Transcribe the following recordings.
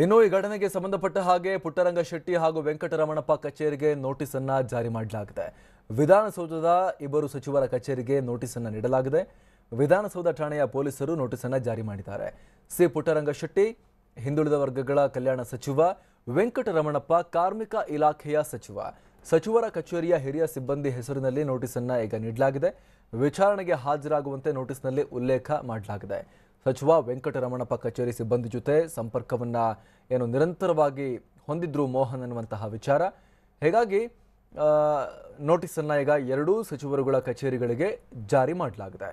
ಇನ್ನು ಈ ಘಟನೆಗೆ ಸಂಬಂಧಪಟ್ಟ ಹಾಗೆ ಪುಟ್ಟರಂಗ ಶೆಟ್ಟಿ ಹಾಗೂ ವೆಂಕಟರಮಣಪ್ಪ ಕಚೇರಿಗೆ ನೋಟಿಸ್ ಅನ್ನು ಜಾರಿ ಮಾಡಲಾಗಿದೆ. ವಿಧಾನಸೌಧದ ಇಬ್ಬರು ಸಚಿವರ ಕಚೇರಿಗೆ ನೋಟಿಸ್ ಅನ್ನು ನೀಡಲಾಗಿದೆ. ವಿಧಾನಸೌಧ ಠಾಣೆಯ ಪೊಲೀಸರು ನೋಟಿಸ್ ಅನ್ನು ಜಾರಿ ಮಾಡಿದ್ದಾರೆ. ಸಿ ಪುಟ್ಟರಂಗ ಶೆಟ್ಟಿ ಹಿಂದುಳಿದ ವರ್ಗಗಳ ಕಲ್ಯಾಣ ಸಚಿವ, ವೆಂಕಟರಮಣಪ್ಪ ಕಾರ್ಮಿಕ ಇಲಾಖೆಯ ಸಚಿವ. ಸಚಿವರ ಕಚೇರಿಯ ಹಿರಿಯ ಸಿಬ್ಬಂದಿ ಹೆಸರಿನಲ್ಲಿ ನೋಟಿಸ್ ಅನ್ನು ಈಗ ನೀಡಲಾಗಿದೆ. ವಿಚಾರಣೆಗೆ ಹಾಜರಾಗುವಂತೆ ನೋಟಿಸ್ನಲ್ಲಿ ಉಲ್ಲೇಖ ಮಾಡಲಾಗಿದೆ. ಸಚಿವ ವೆಂಕಟರಮಣಪ್ಪ ಕಚೇರಿ ಸಿಬ್ಬಂದಿ ಜೊತೆ ಸಂಪರ್ಕವನ್ನ ನಿರಂತರವಾಗಿ ಹೊಂದಿದ್ರು ಮೋಹನ್ ಅನ್ನುವಂತಹ ವಿಚಾರ. ಹೀಗಾಗಿ ನೋಟಿಸ್ ಅನ್ನ ಈಗ ಎರಡೂ ಸಚಿವರುಗಳ ಕಚೇರಿಗಳಿಗೆ ಜಾರಿ ಮಾಡಲಾಗಿದೆ.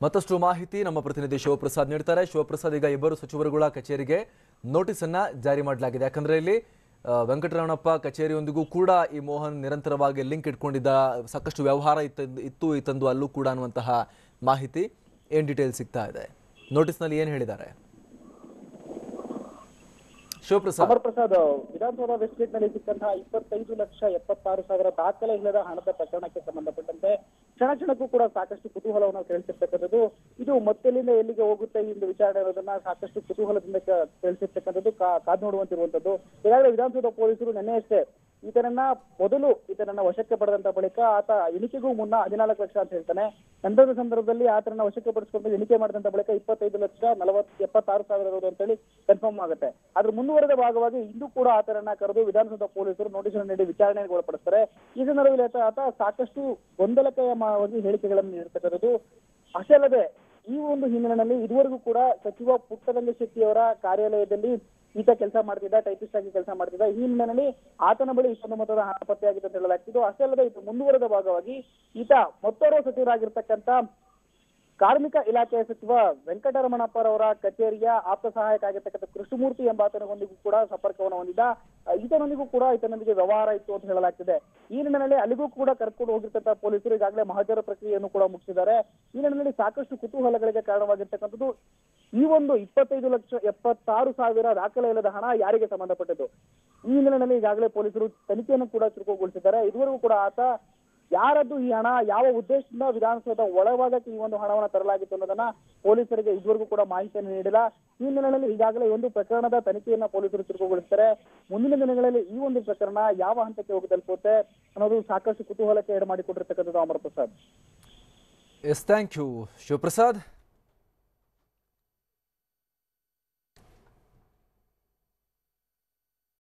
ಮತ್ತಷ್ಟು ಮಾಹಿತಿ ನಮ್ಮ ಪ್ರತಿನಿಧಿ ಶಿವಪ್ರಸಾದ್ ನೀಡ್ತಾರೆ. ಶಿವಪ್ರಸಾದ್, ಈಗ ಇಬ್ಬರು ಸಚಿವರುಗಳ ಕಚೇರಿಗೆ ನೋಟಿಸ್ ಅನ್ನ ಜಾರಿ ಮಾಡಲಾಗಿದೆ. ಯಾಕಂದ್ರೆ ಇಲ್ಲಿ ವೆಂಕಟರಮಣಪ್ಪ ಕಚೇರಿಯೊಂದಿಗೂ ಕೂಡ ಈ ಮೋಹನ್ ನಿರಂತರವಾಗಿ ಲಿಂಕ್ ಇಟ್ಕೊಂಡಿದ್ದ, ಸಾಕಷ್ಟು ವ್ಯವಹಾರ ಇತ್ತು ಈತಂದು ಅಲ್ಲೂ ಕೂಡ ಅನ್ನುವಂತಹ ಮಾಹಿತಿ ಏನ್ ಡೀಟೇಲ್ ಸಿಗ್ತಾ ಇದೆ. ನೋಟಿಸ್ನಲ್ಲಿ ಏನು ಹೇಳಿದ್ದಾರೆ ಶಿವಪ್ರಸಾದ್? ಪ್ರಸಾದ್, ವಿಧಾನಸೌಧ ವೆಸ್ಟ್ ಗೇಟ್ ನಲ್ಲಿ ಸಿಕ್ಕಂತಹ 25,76,000 ದಾಖಲೆ ಇಲ್ಲದ ಹಣದ ಪ್ರಕರಣಕ್ಕೆ ಸಂಬಂಧಪಟ್ಟಂತೆ ಕ್ಷಣಕ್ಕೂ ಕೂಡ ಸಾಕಷ್ಟು ಕುತೂಹಲವನ್ನು ಕೇಳಿಸಿರ್ತಕ್ಕಂಥದ್ದು. ಇದು ಮತ್ತೆಲ್ಲಿಂದ ಎಲ್ಲಿಗೆ ಹೋಗುತ್ತೆ ಈ ಒಂದು ವಿಚಾರಣೆ ಇರೋದನ್ನ ಸಾಕಷ್ಟು ಕುತೂಹಲದಿಂದ ಕೇಳಿಸಿರ್ತಕ್ಕಂಥದ್ದು, ಕಾದು ನೋಡುವಂತಿರುವಂತದ್ದು. ಈಗಾಗಲೇ ವಿಧಾನಸೌಧ ಪೊಲೀಸರು ನಿನ್ನೆಯಷ್ಟೇ ಈತನನ್ನ ವಶಕ್ಕೆ ಪಡೆದಂತ ಬಳಿಕ ಆತ ಎಣಿಕೆಗೂ ಮುನ್ನ 14 ಲಕ್ಷ ಅಂತ ಹೇಳ್ತಾನೆ. ನಂತರದ ಸಂದರ್ಭದಲ್ಲಿ ಆತನನ್ನ ವಶಕ್ಕೆ ಪಡಿಸಿಕೊಂಡು ಎಣಿಕೆ ಮಾಡಿದಂತ ಬಳಿಕ 25,76,000 ಅಂತ ಹೇಳಿ ಕನ್ಫರ್ಮ್ ಆಗುತ್ತೆ. ಅದ್ರ ಮುಂದುವರೆದ ಭಾಗವಾಗಿ ಇಂದು ಕೂಡ ಆತನನ್ನ ಕರೆದು ವಿಧಾನಸೌಧ ಪೊಲೀಸರು ನೋಟಿಸ್ ನೀಡಿ ವಿಚಾರಣೆಗೆ ಒಳಪಡಿಸ್ತಾರೆ. ಈ ಸಂದರ್ಭದಲ್ಲಿ ಆತ ಸಾಕಷ್ಟು ಗೊಂದಲಕರವಾಗಿ ಹೇಳಿಕೆಗಳನ್ನು ನೀಡಿರ್ತಕ್ಕಂಥದ್ದು. ಅಷ್ಟೇ ಅಲ್ಲದೆ ಈ ಒಂದು ಹಿನ್ನೆಲೆಯಲ್ಲಿ ಇದುವರೆಗೂ ಕೂಡ ಸಚಿವ ಪುಟ್ಟರಂಗ ಶೆಟ್ಟಿ ಅವರ ಕಾರ್ಯಾಲಯದಲ್ಲಿ ಈತ ಕೆಲಸ ಮಾಡ್ತಿದ್ದ, ಟೈಪಿಸ್ಟ್ ಆಗಿ ಕೆಲಸ ಮಾಡ್ತಿದ್ದ. ಈ ಹಿನ್ನೆಲೆಯಲ್ಲಿ ಆತನ ಬಳಿ ಇಷ್ಟೊಂದು ಮೊತ್ತದ ಹಣ ಪತ್ತೆಯಾಗಿದೆ ಅಂತ ಹೇಳಲಾಗ್ತಿದ್ದು. ಅಷ್ಟೇ ಅಲ್ಲದೆ ಇದು ಮುಂದುವರೆದ ಭಾಗವಾಗಿ ಈತ ಮತ್ತೋರ್ವ ಸಚಿವರಾಗಿರ್ತಕ್ಕಂಥ ಕಾರ್ಮಿಕ ಇಲಾಖೆಯ ಸಚಿವ ವೆಂಕಟರಮಣಪ್ಪರವರ ಕಚೇರಿಯ ಆಪ್ತ ಸಹಾಯಕ ಆಗಿರ್ತಕ್ಕಂಥ ಕೃಷ್ಣಮೂರ್ತಿ ಎಂಬಾತನಿಗೊಂದಿಗೂ ಕೂಡ ಸಂಪರ್ಕವನ್ನು ಹೊಂದಿದ್ದ. ಈತನೊಂದಿಗೆ ವ್ಯವಹಾರ ಇತ್ತು ಅಂತ ಹೇಳಲಾಗ್ತಿದೆ. ಈ ನಿಟ್ಟಿನಲ್ಲಿ ಅಲ್ಲಿಗೂ ಕೂಡ ಕರ್ಕೊಂಡು ಹೋಗಿರ್ತಕ್ಕಂಥ ಪೊಲೀಸರು ಈಗಾಗಲೇ ಮಹಜರ ಪ್ರಕ್ರಿಯೆಯನ್ನು ಕೂಡ ಮುಗಿಸಿದ್ದಾರೆ. ಈ ನಿಟ್ಟಿನಲ್ಲಿ ಸಾಕಷ್ಟು ಕುತೂಹಲಗಳಿಗೆ ಕಾರಣವಾಗಿರ್ತಕ್ಕಂಥದ್ದು ಈ ಒಂದು 25,76,000 ದಾಖಲೆ ಇಲ್ಲದ ಹಣ ಯಾರಿಗೆ ಸಂಬಂಧಪಟ್ಟದ್ದು. ಈ ಹಿನ್ನೆಲೆಯಲ್ಲಿ ಈಗಾಗಲೇ ಪೊಲೀಸರು ತನಿಖೆಯನ್ನು ಕೂಡ ಚುರುಕುಗೊಳಿಸಿದ್ದಾರೆ. ಇದುವರೆಗೂ ಕೂಡ ಆತ ಯಾರದ್ದು ಈ ಹಣ, ಯಾವ ಉದ್ದೇಶದಿಂದ ವಿಧಾನಸೌಧ ಒಳಭಾಗಕ್ಕೆ ಈ ಒಂದು ಹಣವನ್ನು ತರಲಾಗಿತ್ತು ಅನ್ನೋದನ್ನ ಪೊಲೀಸರಿಗೆ ಇದುವರೆಗೂ ಕೂಡ ಮಾಹಿತಿಯನ್ನು ನೀಡಿಲ್ಲ. ಈ ಹಿನ್ನೆಲೆಯಲ್ಲಿ ಈಗಾಗಲೇ ಒಂದು ಪ್ರಕರಣದ ತನಿಖೆಯನ್ನ ಪೊಲೀಸರು ಚುರುಕುಗೊಳಿಸ್ತಾರೆ. ಮುಂದಿನ ದಿನಗಳಲ್ಲಿ ಈ ಒಂದು ಪ್ರಕರಣ ಯಾವ ಹಂತಕ್ಕೆ ಹೋಗಿ ತಲುಪುತ್ತೆ ಅನ್ನೋದು ಸಾಕಷ್ಟು ಕುತೂಹಲಕ್ಕೆ ಎಡೆ ಮಾಡಿಕೊಂಡಿರ್ತಕ್ಕಂಥದ್ದು. Amar Prasad. Yes, thank you Shivaprasad.